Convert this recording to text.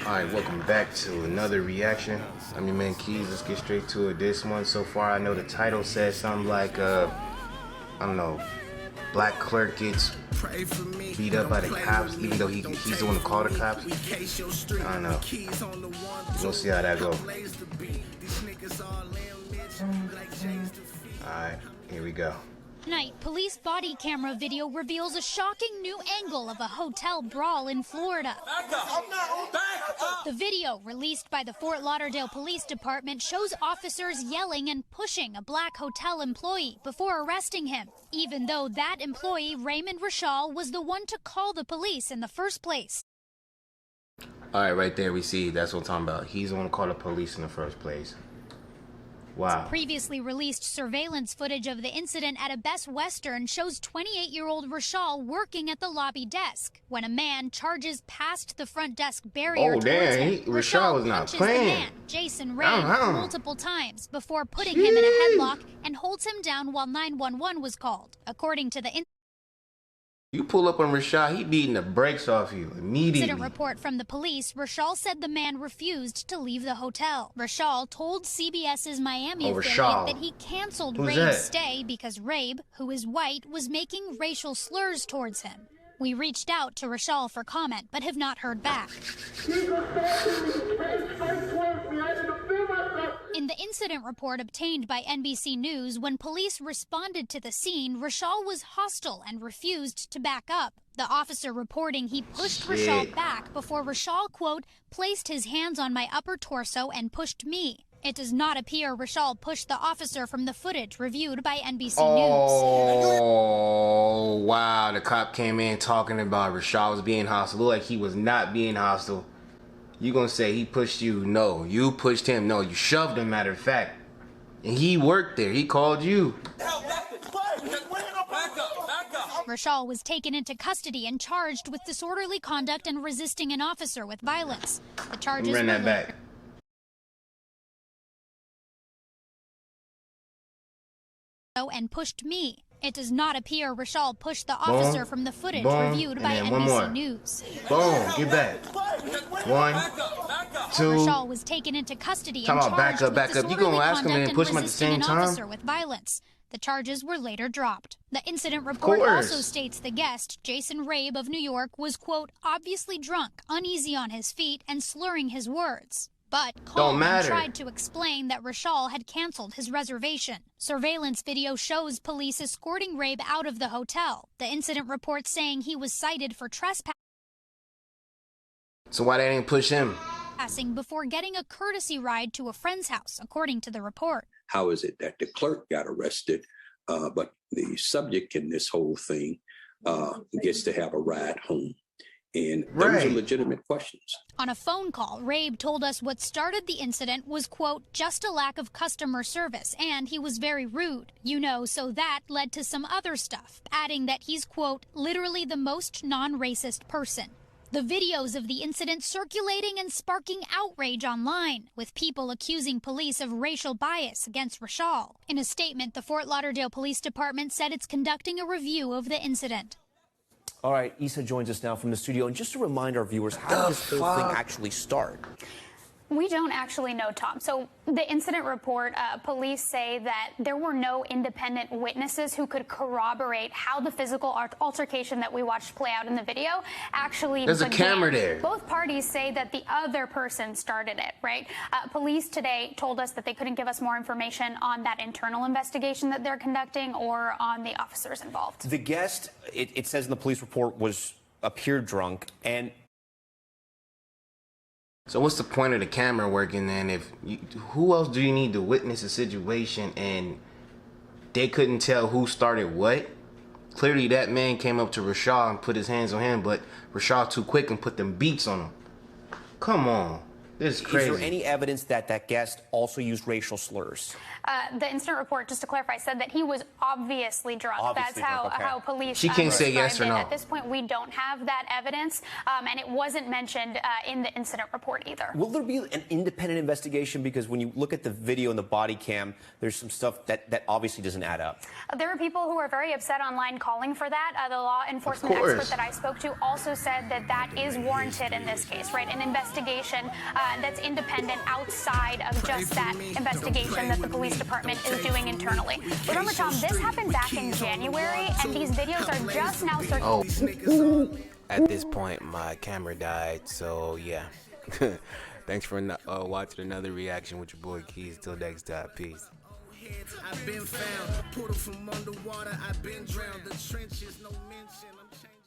Alright, welcome back to another reaction. I'm your man Keys. Let's get straight to it. This one so far, I know the title says something like I don't know, black clerk gets beat up by the cops, even though he's the one to call the cops. I don't know. We'll see how that goes. Alright, here we go. Tonight, police body camera video reveals a shocking new angle of a hotel brawl in Florida. The video, released by the Fort Lauderdale Police Department, shows officers yelling and pushing a black hotel employee before arresting him, even though that employee, Raymond Rashall, was the one to call the police in the first place. Alright, right there we see, that's what I'm talking about. He's the one to call the police in the first place. Wow. Previously released surveillance footage of the incident at a Best Western shows 28-year-old Rashall working at the lobby desk when a man charges past the front desk barrier towards him. Rashall was not playing. The man, Jason Rabe, multiple times before putting him in a headlock and holds him down while 911 was called. According to the You pull up on Rashall, he beating the brakes off you immediately. Incident report from the police, Rashall said the man refused to leave the hotel. Rashall told CBS's Miami affiliate that he canceled Rabe's stay because Rabe, who is white, was making racial slurs towards him. We reached out to Rashall for comment, but have not heard back. In the incident report obtained by NBC News, when police responded to the scene, Rashall was hostile and refused to back up. The officer reporting he pushed Rashall back before Rashall, quote, placed his hands on my upper torso and pushed me. It does not appear Rashall pushed the officer from the footage reviewed by NBC News. Oh, wow. The cop came in talking about Rashall was being hostile. Looked like he was not being hostile. You gonna say he pushed you? No. You pushed him? No. You shoved him, matter of fact. And he worked there. He called you. Rashall was taken into custody and charged with disorderly conduct and resisting an officer with violence. The charges Run that back. And pushed me. It does not appear Rashall pushed the officer from the footage reviewed by NBC News. Boom, get back. 1, 2. Rashall was taken into custody and charged with disorderly You gonna ask him and push him at the same time? Officer with violence. The charges were later dropped. The incident report also states the guest, Jason Rabe of New York, was, quote, obviously drunk, uneasy on his feet, and slurring his words. But Coleman tried to explain that Rashall had canceled his reservation. Surveillance video shows police escorting Rabe out of the hotel. The incident report saying he was cited for trespassing. So why they didn't push him? Before getting a courtesy ride to a friend's house, according to the report. How is it that the clerk got arrested, but the subject in this whole thing gets to have a ride home? And those are legitimate questions. On a phone call, Rabe told us what started the incident was, quote, just a lack of customer service, and he was very rude. You know, so that led to some other stuff, adding that he's, quote, literally the most non-racist person. The videos of the incident circulating and sparking outrage online, with people accusing police of racial bias against Rashall. In a statement, the Fort Lauderdale Police Department said it's conducting a review of the incident. All right, Issa joins us now from the studio. And just to remind our viewers, how did this whole thing actually start? We don't actually know, Tom. So the incident report, police say that there were no independent witnesses who could corroborate how the physical altercation that we watched play out in the video actually began. There's a camera there. Both parties say that the other person started it, right? Police today told us that they couldn't give us more information on that internal investigation that they're conducting or on the officers involved. The guest, it says in the police report, appeared drunk, and so what's the point of the camera working then? Who else do you need to witness a situation and they couldn't tell who started what? Clearly that man came up to Rashall and put his hands on him, but Rashall too quick and put them beats on him. Come on. This is crazy. Is there any evidence that that guest also used racial slurs? The incident report, just to clarify, said that he was obviously drunk. Obviously That's how, drunk, okay. how police She can't say yes or described it. no. At this point, we don't have that evidence, and it wasn't mentioned in the incident report either. Will there be an independent investigation? Because when you look at the video and the body cam, there's some stuff that obviously doesn't add up. There are people who are very upset online calling for that. The law enforcement expert that I spoke to also said that that is warranted in this case, right? An investigation that's independent outside of just that investigation that the police department is doing internally. Remember, Tom, this happened back in January, and these videos are just now circulating. At this point, my camera died, so yeah. Thanks for watching another reaction with your boy Keys. Till next time, peace. I've been found, pulled from underwater, I've been drowned. The trenches, no mention. I'm changing.